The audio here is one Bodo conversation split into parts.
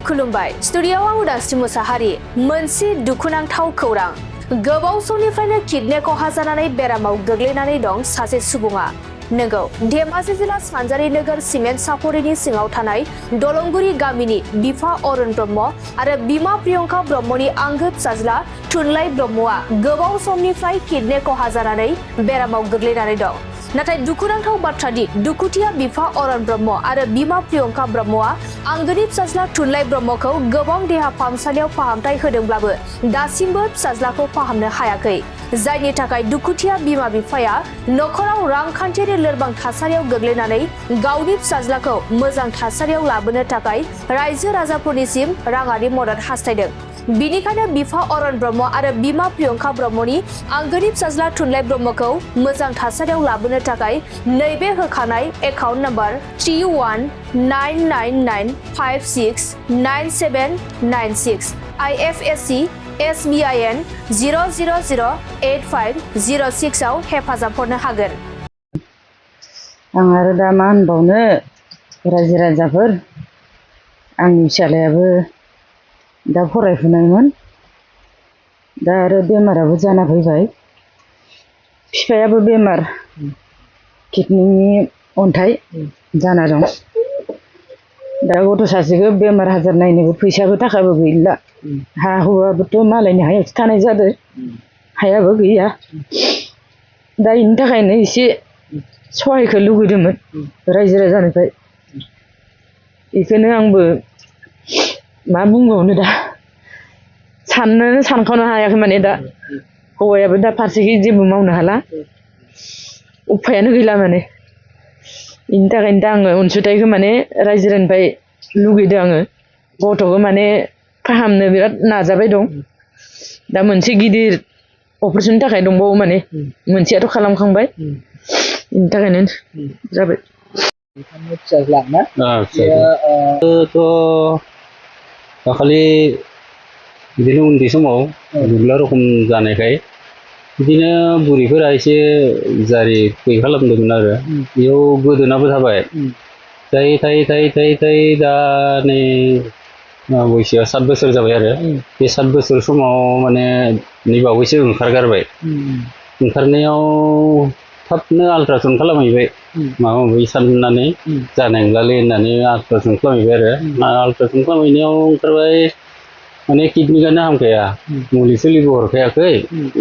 खुलुमबाय स्टुडिय'आव आं उदांस्रि मुसाहारि मोनसे दुखुनांथाव खौरां गोबाव समनिफ्रायनो किडनि खहा जानानै बेरामाव गोग्लैनानै दं सासे सुबुङा नंगौ धेमाजि जिल्ला सानजारि नोगोर सिमेन्ट सापरिनि सिङाव थानाय दलंगुरि गामिनि बिफा अरुण ब्रह्म आरो बिमा प्रियंका ब्रह्मनि आंगो फिसाज्ला थुनलाइ ब्रह्मआ गोबाव समनिफ्राय किडनि खहा जानानै बेरामाव गोग्लैनानै दं नाथाय दुखुनांथाव बाथ्रादि दुखुथिया बिफा अरुण ब्रह्म आरो बिमा प्रियंका ब्रह्मआ आंगोनि फिसाज्ला थुनलाइ ब्रह्मखौ गोबां देहा फाहामसालियाव फाहामथाय होदोंब्लाबो दासिमबो फिसाज्लाखौ फाहामनो हायाखै जायनि थाखाय दुखुथिया बिमा बिफाया नखराव रांखान्थियारि लोरबां थासारियाव गोग्लैनानै गावनि फिसाज्लाखौ मोजां थासारियाव लाबोनो थाखाय रायजो राजाफोरनिसिम राङारि मदद हास्थायदों बिनिखायनो बिफा अरुण ब्रह्म आरो बिमा प्रियंका ब्रह्मनि आंगोनि फिसाज्ला थुनलाइ ब्रह्मखौ मोजां थासारियाव लाबोनो थाखाय नैबे होखानाय एकाउन्ट नम्बर 3199569796 IFSC SBIN 0008506 आव हेफाजाब हरनो हागोन। आं आरो दा मा होनबावनो रायजो राजाफोर आंनि फिसालायाबो दा फरायफुनायमोन दा आरो बेमाराबो जाना फैबाय बिफायाबो बेमार किडनिनि अन्थाइ जाना दं दा गथ' सासेखौ बेमार आजार नायनोबो फैसाबो थाखाबो गैला हा हुआबोथ' मालायनि हायावसो थानाय जादों हायाबो गैया दा बेनि थाखायनो एसे सहायखौ लुगैदोंमोन रायजो राजानिफ्राय बेखौनो आंबो मा बुंबावनो दा साननोनो सानखानो हायाखै माने दा हौवायाबो दा फारसेखै जेबो मावनो हाला उफायानो गैला माने बेनि थाखायनो दा आङो अनसुंथाइखौ माने रायजोनिफ्राय लुगैदों आङो गथ'खौ माने फाहामनो बिराद नाजाबाय दं दा मोनसे गिदिर अपारेशननि थाखाय दंबावो माने मोनसेयाथ' खालामखांबाय बेनि थाखायनो जाबाय फिसाज्ला ना दाखालि बिदिनो उन्दै समाव गुग्ला रखम जानायखाय बिदिनो बुरैफोरा एसे जारि गैयै खालामदोंमोन आरो बेयाव गोदोनाबो थाबाय थायै दा नै बैसोआ 7 बोसोर जाबाय आरो बे 7 बोसोर समाव माने नै बावैसो ओंखारगारबाय ओंखारनायाव थाबनो आल्ट्रासाउन्ड खालामहैबाय माबा माबि साननानै जानाय नंलालै होननानै आल्ट्रासाउन्ड खालामहैबाय आरो आल्ट्रासाउन्ड खालामहैनायाव ओंखारबाय माने किडनिकानो हामखाया मुलि सोलिबो हरखायाखै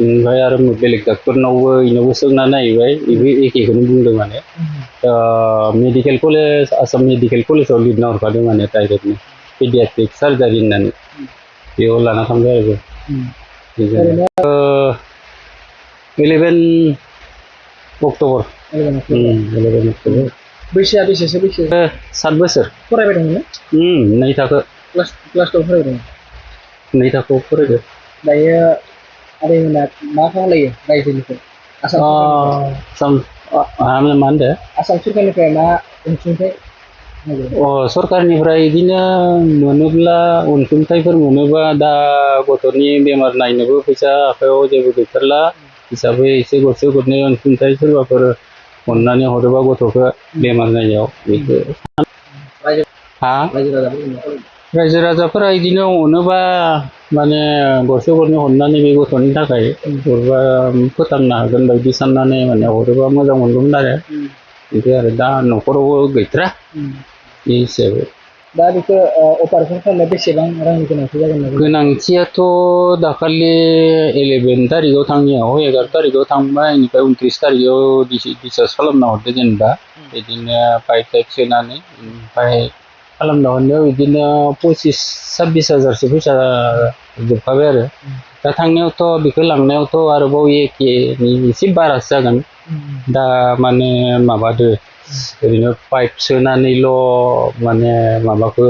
ओमफ्राय आरो बेलेग डाक्टरनावबो इनावबो सोंना नायबाय बेबो एखेखौनो बुंदों माने मेडिकेल कलेज आसाम मेडिकेल कलेजाव लिरना हरखादों माने डाइरेक्टनो पेडियाट्रिक सार्जारि होननानै बेयाव लाना थांबाय आरो 11 अक्ट'बर बैसोआ बेसेसो बैसो 7 बोसोर फरायबाय दंमोन नै थाखो क्लास 2 फरायबाय दं नै थाखोआव फरायदों दायो आदैमोना मा खालायो रायजोनिफ्राय मा होनदो आसाम सरकारनिफ्राय मा अनसुंथाइ सरकारनिफ्राय बिदिनो मोनोब्ला अनसुंथाइफोर मोनोबा दा गथ'नि बेमार नायनोबो फैसा आखायाव जेबो गैथारला हिसाबै एसे गरसे गरनै अनसुंथाइ सोरबाफोर अननानै हरोबा गथ'खौ बेमार नायनायाव बेखौ रायजो राजाफोरा बिदिनो अनोबा माने गरसे गरनै हरनानै बे गथ'नि थाखाय हरबा फोथांनो हागोन बायदि साननानै माने हरोबा मोजां मोनगौमोन आरो बिदि आरो दा न'खरावबो गैथारा बे हिसाबै दा बेखौ अपारेशन खालामनो बेसेबां रांनि गोनांथि जागोन गोनांथियाथ' दाखालि 11 तारिखआव थांनायाव 11 तारिखआव थांबाय बेनिफ्राय 29 तारिखआव डिसचार्ज खालामना हरदो जेनेबा बिदिनो पाइप सोनानै ओमफ्राय खालामना हरनायाव बिदिनो 25-26 हाजारसो फैसा जोबखाबाय आरो दा थांनायावथ' बेखौ लांनायावथ' आरोबाव एखेनि एसे बारासो जागोन दा माने माबादो ओरैनो पाइप सोनानैल' माने माबाखौ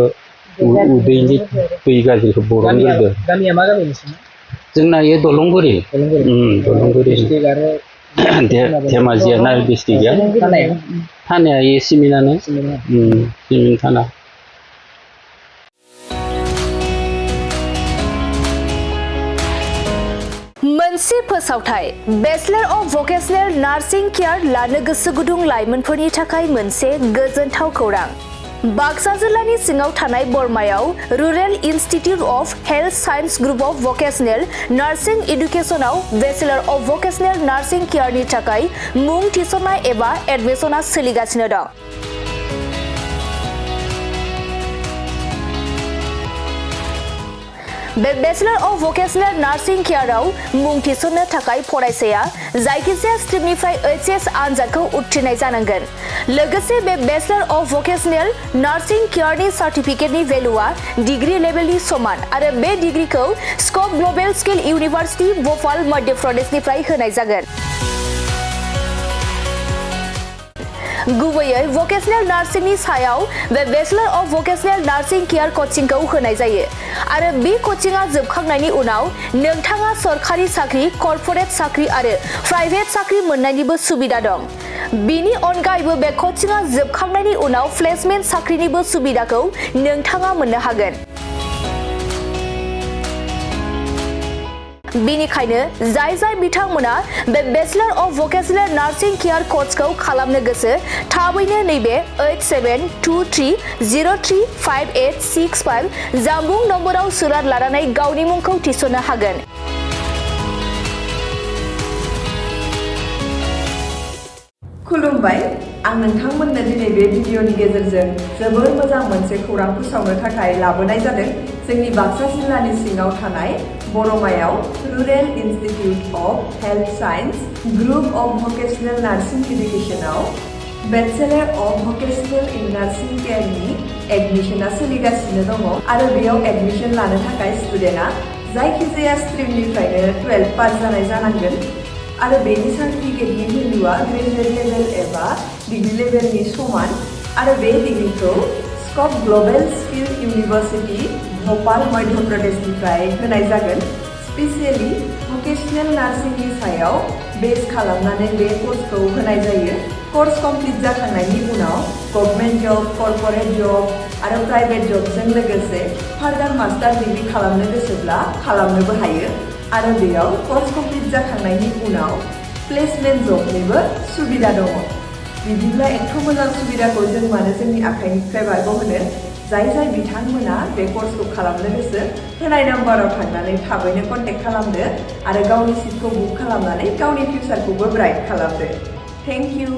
उदैनि दै गाज्रिखौ बरनग्रोदो गामिया मा गामि नोंसोरना जोंना ये दलंगुरि धेमाजियानो डिस्ट्रिक्टआ थानाया ये सिमिनानो सिमिन थाना मोनसे फोसावथाय bachelor of vocational nursing care लानो गोसो गुदुं लाइमोनफोरनि थाखाय मोनसे गोजोनथाव खौरां बाक्सा जिल्लानि सिङाव थानाय बरमायाव rural institute of health science group of vocational nursing इडुकेसनाव बेचेलर अफ भकेशनेल नार्सिं केयारनि थाखाय मुं थिसननाय एबा एडमिसना सोलिगासिनो दं। बे बेचेलर अफ भकेशनेल नार्सिं केयाराव मुं थिसननो थाखाय फरायसाया जायखिजाया स्ट्रिमनिफ्राय एचएस आनजादखौ उथ्रिनाय जानांगोन। लोगोसे बे बेचेलर अफ भकेशनेल नार्सिं केयारनि सार्टिफिकेटनि भेलुआ डिग्री लेभेलनि समान आरो बे डिग्रीखौ scope global skill university Bhopal Madhya प्रदेशनिफ्राय होनाय जागोन। गुबैयै भकेशनेल नार्सिंनि सायाव बे bachelor of vocational nursing care कचिंखौ होनाय जायो आरो बे कचिंआ जोबखांनायनि उनाव नोंथाङा सरखारि साख्रि, कर्परेट साख्रि आरो प्राइभेट साख्रि मोननायनिबो सुबिदा दं। बिनि अनगायैबो बे कचिंआ जोबखांनायनि उनाव प्लेसमेन्ट साख्रिनिबो सुबिदाखौ नोंथाङा मोननो हागोन। बेनिखायनो जाय बिथांमोना बे bachelor of vocational nursing care कर्सखौ खालामनो गोसो थाबैनो नैबे 8723035865 जानबुं नम्बराव सुलाद लानानै गावनि मुंखौ थिसननो हागोन। खुलुमबाय, आं नोंथांमोननो दिनै बे भिडिअनि गेजेरजों जोबोर मोजां मोनसे खौरां फोसावनो थाखाय लाबोनाय जादों। जोंनि बाक्सा जिल्लानि सिङाव थानाय बरमायाव rural institute of health science group of vocational nursing इडुकेसनाव bachelor of vocational in nursing केयारनि एडमिसना सोलिगासिनो दङ आरो बेयाव एडमिसन लानो थाखाय स्टुडेन्टआ जायखिजाया स्ट्रिमनिफ्रायनो 12 पास जानाय जानांगोन आरो बेनि सार्टिफिकेटनि भेलुआ ग्रेजुवेट लेभेल एबा डिग्री लेभेलनि समान आरो बे डिग्रीखौ scope global skill university Bhopal Madhya प्रदेशनिफ्राय होनाय जागोन। स्पेसियेलि भकेशनेल नार्सिंनि सायाव बेस खालामनानै बे कर्सखौ होनाय जायो। कर्स कमप्लिट जाखांनायनि उनाव गभर्नमेन्ट जब, कर्परेट जब आरो प्राइभेट जबजों लोगोसे फार्दार मास्टार डिग्री खालामनो गोसोब्ला खालामनोबो हायो आरो बेयाव कर्स कमप्लिट जाखांनायनि उनाव प्लेसमेन्ट जबनिबो सुबिदा दङ। बिदिब्ला एथ' मोजां सुबिदाखौ जों मानो जोंनि आखाइनिफ्राय बारग'होनो? जाय बिथांमोना बे कर्सखौ खालामनो गोसो होनाय नाम्बाराव थांनानै थाबैनो कन्टेक्ट खालामदो आरो गावनि सिटखौ बुक खालामनानै गावनि फिउचारखौबो ब्राइट खालामदो। Thank you.